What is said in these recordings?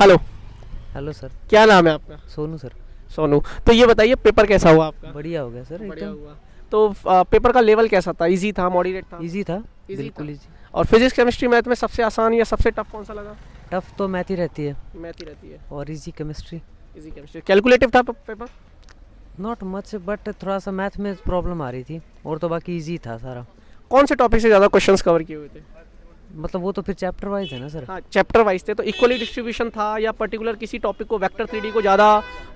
Hello. Hello sir. क्या नाम है आपका? सोनू सर। सोनू। तो ये बताइए पेपर कैसा हुआ आपका? बढ़िया हो गया सर बढ़िया एकदम। हुआ। तो पेपर का लेवल कैसा था? इजी था, मॉडरेट था? इजी था। इजी बिल्कुल था। इजी। और फिजिक्स केमिस्ट्री मैथ में सबसे आसान या सबसे टफ कौन सा लगा? टफ तो मैथ ही रहती है मैथ ही रहती है। और easy chemistry. Easy chemistry. Calculative था पेपर? नॉट मच बट थोड़ा सा मैथ में प्रॉब्लम आ रही थी और तो बाकी इजी था सारा। कौन से टॉपिक से ज़्यादा क्वेश्चंस कवर किए हुए थे? मतलब वो तो फिर चैप्टर वाइज है ना सर। हाँ, चैप्टर वाइज थे तो इक्वली डिस्ट्रीब्यूशन था या पर्टिकुलर किसी टॉपिक को वेक्टर 3D को ज़्यादा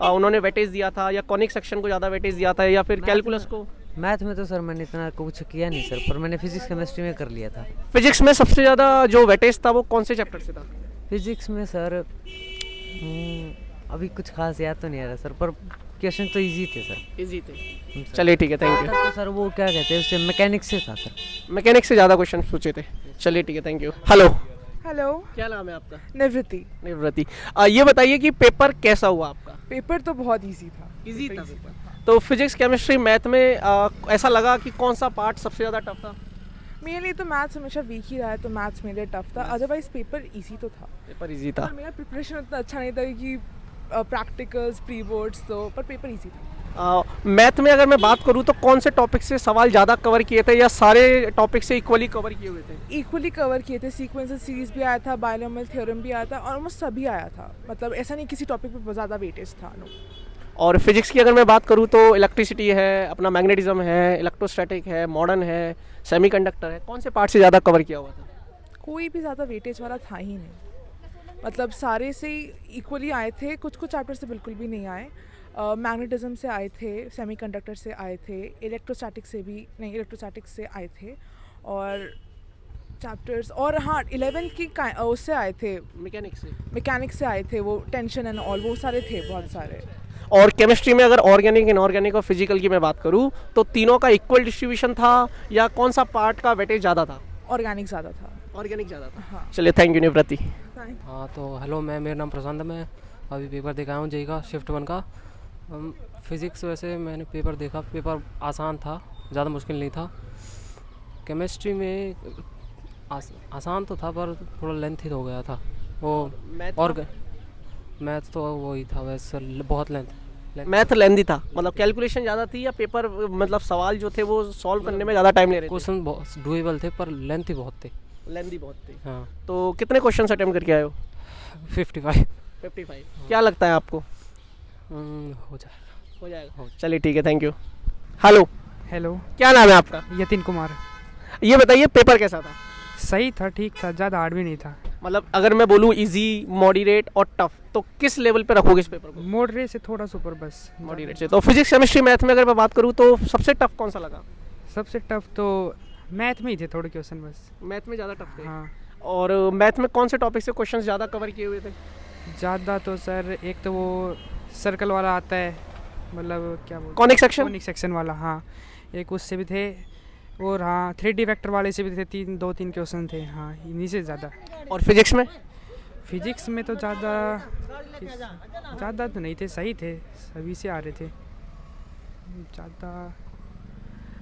उन्होंने वेटेज दिया था या कॉनिक सेक्शन को ज़्यादा वेटेज दिया था या फिर कैलकुलस को? मैथ में तो सर मैंने इतना कुछ किया नहीं सर, पर मैंने फिजिक्स केमिस्ट्री में कर लिया था। फिजिक्स में सबसे ज़्यादा जो वेटेज था वो कौन से चैप्टर से था? फिजिक्स में सर अभी कुछ खास याद तो नहीं आ रहा सर, पर क्वेश्चन तो इजी थे सर। इजी थे। सर। चलिए ठीक है, थैंक यू। तो सर वो क्या कहते हैं उससे मैकेनिक्स से था सर। मैकेनिक्स से ज़्यादा क्वेश्चन पूछे थे। चलिए ठीक है, थैंक यू। हेलो। हेलो। क्या नाम है आपका? निवृत्ति। निवृत्ति। ये बताइए कि पेपर कैसा हुआ आपका? पेपर तो बहुत इजी था। इजी था easy पेपर। तो फिजिक्स केमिस्ट्री मैथ में ऐसा लगा कि कौन सा पार्ट सबसे ज़्यादा टफ था? मेरे लिए तो मैथ्स हमेशा वीक ही रहा है, तो मैथ्स मेरे लिए टफ था। अदरवाइज पेपर इजी तो था। पेपर इजी था। पर मेरा प्रिपरेशन उतना अच्छा नहीं था कि प्रैक्टिकल्स प्री बोर्ड्स, तो पर पेपर इजी था। मैथ में अगर मैं बात करूँ तो कौन से टॉपिक से सवाल ज़्यादा कवर किए थे या सारे टॉपिक से इक्वली कवर किए हुए थे? इक्वली कवर किए थे। सीक्वेंस सीरीज भी आया था, बायनोमियल थ्योरम भी आया था, ऑलमोस्ट सभी आया था। मतलब ऐसा नहीं किसी टॉपिक पे ज़्यादा वेटेज था। नो। और फिजिक्स की अगर मैं बात करूँ तो इलेक्ट्रिसिटी है, अपना मैग्नेटिज्म है, इलेक्ट्रोस्टैटिक है, मॉडर्न है, सेमीकंडक्टर है, कौन से पार्ट से ज़्यादा कवर किया हुआ था? कोई भी ज़्यादा वेटेज वाला था ही नहीं। मतलब सारे से इक्वली आए थे। कुछ कुछ चैप्टर से बिल्कुल भी नहीं आए। मैग्नेटिज्म से आए थे, सेमीकंडक्टर से आए थे, इलेक्ट्रोस्टैटिक से भी नहीं, इलेक्ट्रोस्टैटिक से आए थे। और चैप्टर्स और हाँ 11th की उससे आए थे, मैकेनिक्स से। मैकेनिक्स से आए थे, वो टेंशन एंड ऑल वो सारे थे, बहुत सारे। और केमिस्ट्री में अगर ऑर्गेनिक, इनऑर्गेनिक और फिजिकल की मैं बात करूँ तो तीनों का इक्वल डिस्ट्रीब्यूशन था या कौन सा पार्ट का वेटेज ज़्यादा था? ऑर्गेनिक ज़्यादा था। ऑर्गेनिक ज़्यादा था। हाँ। चलिए, थैंक यू निवृत्ति। हाँ तो हेलो, मेरा नाम प्रशांत है। मैं अभी पेपर देखा हूँ जेई का शिफ्ट 1 का। फिज़िक्स वैसे मैंने पेपर देखा, पेपर आसान था, ज़्यादा मुश्किल नहीं था। केमिस्ट्री में आसान तो था पर थोड़ा लेंथी हो गया था वो। और मैथ तो वही था वैसे, बहुत लेंथ। मैथ लेंदी था, मतलब कैलकुलेशन ज़्यादा थी या पेपर मतलब सवाल जो थे वो सॉल्व करने में ज़्यादा टाइम ले रहे थे? क्वेश्चन बहुत डुएबल थे पर लेंथी बहुत थे। लेंदी बहुत थी। हाँ। तो कितने क्वेश्चन अटेम्प्ट करके आए हो? 55। 55। क्या लगता है आपको? हो जाएगा। हो जाएगा। चलिए ठीक है, थैंक यू। हेलो। हेलो। क्या नाम है आपका? यतिन कुमार। ये बताइए पेपर कैसा था? सही था, ठीक था, ज़्यादा हार्ड भी नहीं था। मतलब अगर मैं बोलूँ इजी, मॉडरेट और टफ, तो किस लेवल पे रखोगे इस पेपर को? मॉडरेट से थोड़ा सा ऊपर बस। मॉडरेट से। तो फिजिक्स केमिस्ट्री मैथ में अगर मैं बात करूँ तो सबसे टफ कौन सा लगा? सबसे टफ तो मैथ में ही थे थोड़े क्वेश्चन बस। मैथ में ज़्यादा टफ थे। हाँ। और मैथ में कौन से टॉपिक से क्वेश्चन ज़्यादा कवर किए हुए थे? ज़्यादा तो सर एक तो वो सर्कल वाला आता है, मतलब क्या बोलते, कॉनिक सेक्शन? कॉनिक सेक्शन वाला, हाँ, एक उससे भी थे। और हाँ 3D वेक्टर वाले से भी थे, 2-3 क्वेश्चन थे। हाँ इन्हीं से ज़्यादा। और फिजिक्स में? फिजिक्स में तो ज़्यादा तो नहीं थे, सही थे, सभी से आ रहे थे ज़्यादा।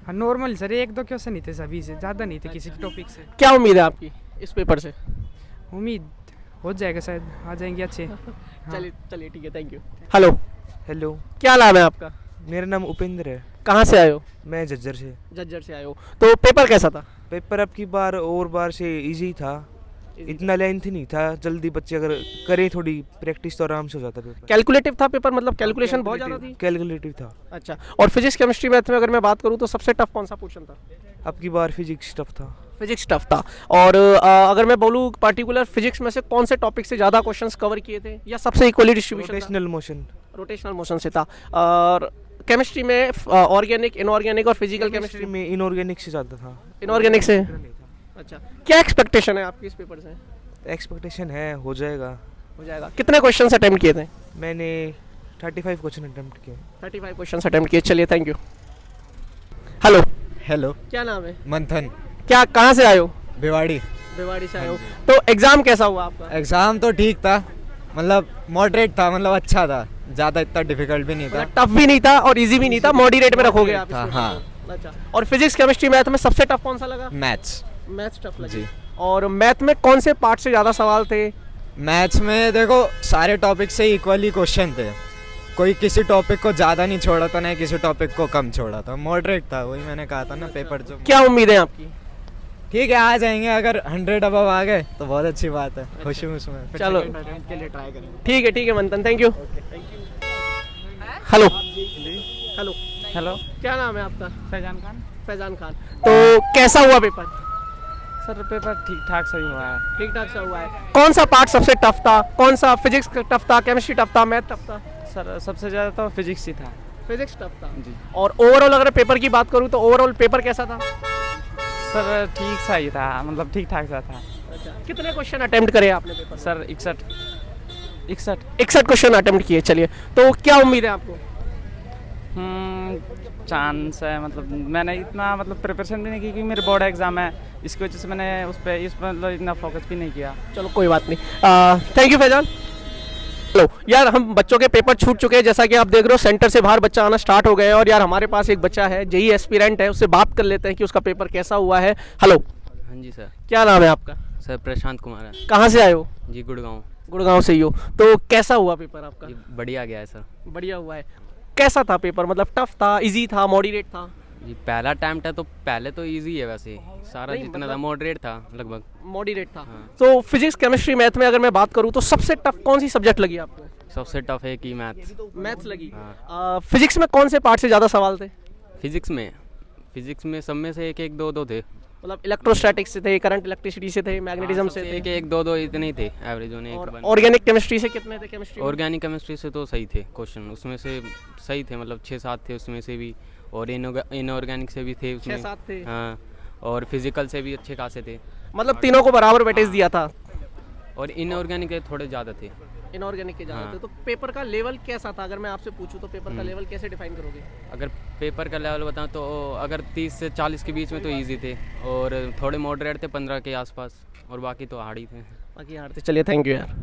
हाँ नॉर्मल सर, 1-2 क्वेश्चन ही थे, सभी से ज़्यादा नहीं थे किसी टॉपिक से। क्या उम्मीद है आपकी इस पेपर से? उम्मीद हो जाएगा, शायद आ जाएंगे अच्छे। चलिए चलिए ठीक है, थैंक यू। हेलो। हेलो। क्या नाम है आपका? मेरा नाम उपेंद्र है। कहाँ से आए हो? मैं झज्जर से। झज्जर से आए हो। तो पेपर कैसा था? पेपर अब की बार और बार से इजी था, इतना लेंथ नहीं था। जल्दी बच्चे अगर करें थोड़ी प्रैक्टिस तो आराम से हो जाता पेपर। कैलकुलेटिव था पेपर, मतलब कैलकुलेशन बहुत ज़्यादा थी? कैलकुलेटिव था। अच्छा। और फिजिक्स केमिस्ट्री मैथ में अगर मैं बात करूँ तो सबसे टफ कौन सा पोर्शन था? अब की बार फिजिक्स टफ था। फिजिक्स टफ था। और अगर मैं बोलूँ पर्टिकुलर फिजिक्स में से कौन से टॉपिक से ज़्यादा क्वेश्चंस कवर किए थे या सबसे equally distribution? Rotational motion. Rotational motion से था। और केमिस्ट्री में ऑर्गेनिक, इनऑर्गेनिक और फिजिकल केमिस्ट्री में इनऑर्गेनिक से ज़्यादा था। इनऑर्गेनिक से? अच्छा। क्या एक्सपेक्टेशन है आपकी इस पेपर से? एक्सपेक्टेशन है हो जाएगा। हो जाएगा। कितने क्वेश्चन अटेम्प्ट किए थे? मैंने 35 क्वेश्चन अटेम्प्ट किए। 35 क्वेश्चन अटेम्प्ट किए। चलिए, थैंक यू। हेलो। हेलो। क्या नाम है? मंथन। क्या, कहाँ से आए हो? भिवाड़ी। भिवाड़ी से आए हो। तो एग्जाम कैसा हुआ आपका? एग्ज़ाम तो ठीक था, मतलब मॉडरेट था, मतलब अच्छा था, ज़्यादा इतना डिफिकल्ट भी नहीं था। टफ भी नहीं था और इजी भी नहीं था, मॉडरेट में रखोगे आप था, इसको? हाँ। अच्छा। और फिजिक्स केमिस्ट्री मैथ में सबसे टफ कौन सा लगा? मैथ्स। मैथ्स टफ लगी। जी। और मैथ में कौन से पार्ट से ज़्यादा सवाल थे? मैथ्स में देखो सारे टॉपिक से इक्वली क्वेश्चन थे, कोई किसी टॉपिक को ज़्यादा नहीं छोड़ा था, नहीं किसी टॉपिक को कम छोड़ा था, मॉडरेट था। वही मैंने कहा था ना, पेपर जो क्या उम्मीद है आपकी? ठीक है आ जाएंगे, अगर 100 अबव आ गए तो बहुत अच्छी बात है, खुशी हूँ उसमें। फिर चलो। second attempt के लिए ट्राई करेंगे। ठीक है मंथन, thank you. Hello hello hello, क्या नाम है आपका? फैजान खान। फैजान खान। तो कैसा हुआ पेपर? सर पेपर ठीक ठाक सही हुआ है। ठीक ठाक सा हुआ है। कौन सा पार्ट सबसे टफ था? कौन सा? फिजिक्स टफ था, केमिस्ट्री टफ था, मैथ टफ था? सर सबसे ज़्यादा तो फिजिक्स ही था। फिजिक्स टफ था जी। और ओवरऑल अगर पेपर की बात करूँ तो ओवरऑल पेपर कैसा था? सर ठीक सा ही था, मतलब ठीक ठाक सा था। अच्छा, कितने क्वेश्चन अटेम्प्ट करे आपने पेपर? सर 61 61 क्वेश्चन अटेम्प्ट किए। चलिए, तो क्या उम्मीद है आपको? चांस है, मतलब मैंने इतना मतलब प्रिपरेशन भी नहीं की क्योंकि मेरे बोर्ड एग्ज़ाम है, इसकी वजह से मैंने उस पर मतलब इतना फोकस भी नहीं किया। चलो कोई बात नहीं। Thank you Faizan. हेलो यार, हम बच्चों के पेपर छूट चुके हैं, जैसा कि आप देख रहे हो सेंटर से बाहर बच्चा आना स्टार्ट हो गए हैं। और यार हमारे पास एक बच्चा है, जेई एस्पिरेंट है, उससे बात कर लेते हैं कि उसका पेपर कैसा हुआ है। हेलो, हाँ जी सर। क्या नाम है आपका? सर प्रशांत कुमार है कहाँ से आए हो? जी, गुड़गांव। गुड़गांव से ही हो। तो कैसा हुआ पेपर आपका? जी बढ़िया गया है सर। बढ़िया हुआ है। कैसा था पेपर? मतलब टफ था, इजी था, मॉडरेट था? जी पहला अटैम्प्ट है तो पहले तो इजी है, वैसे सारा नहीं, जितना था मतलब- मॉडरेट था लगभग। मॉडरेट था। हाँ। तो फिजिक्स, केमिस्ट्री, मैथ में अगर मैं बात करूँ तो सबसे टफ कौन सी सब्जेक्ट लगी आपको? सबसे टफ है कि मैथ्स। मैथ्स लगी। हाँ। फिजिक्स में कौन से पार्ट से ज़्यादा सवाल थे? फिजिक्स में सब में से एक एक दो थे, मतलब इलेक्ट्रोस्टैटिक्स से थे, करंट इलेक्ट्रिसिटी से थे, मैग्नेटिज्म से एक थे, एक दो इतने ही थे एवरेज होने। और ऑर्गेनिक केमिस्ट्री से कितने थे? केमिस्ट्री ऑर्गेनिक केमिस्ट्री से तो सही थे क्वेश्चन, उसमें से सही थे, मतलब 6-7 थे उसमें से भी, और इनऑर्गेनिक से भी थे उसमें। 6-7 थे। हाँ, और फिजिकल से भी अच्छे खासे थे, मतलब तीनों को बराबर वेटेज दिया था। और इनऑर्गेनिक के थोड़े ज़्यादा थे। इनऑर्गेनिक के ज़्यादा हाँ। थे। तो पेपर का लेवल कैसा था? अगर मैं आपसे पूछूं तो पेपर का लेवल कैसे डिफाइन करोगे? अगर पेपर का लेवल बताऊं तो अगर 30 से 40 के बीच में तो इजी थे, और थोड़े मॉडरेट थे 15 के आसपास, और बाकी तो हार्ड ही थे। बाकी हार थे। चलिए, थैंक यू यार।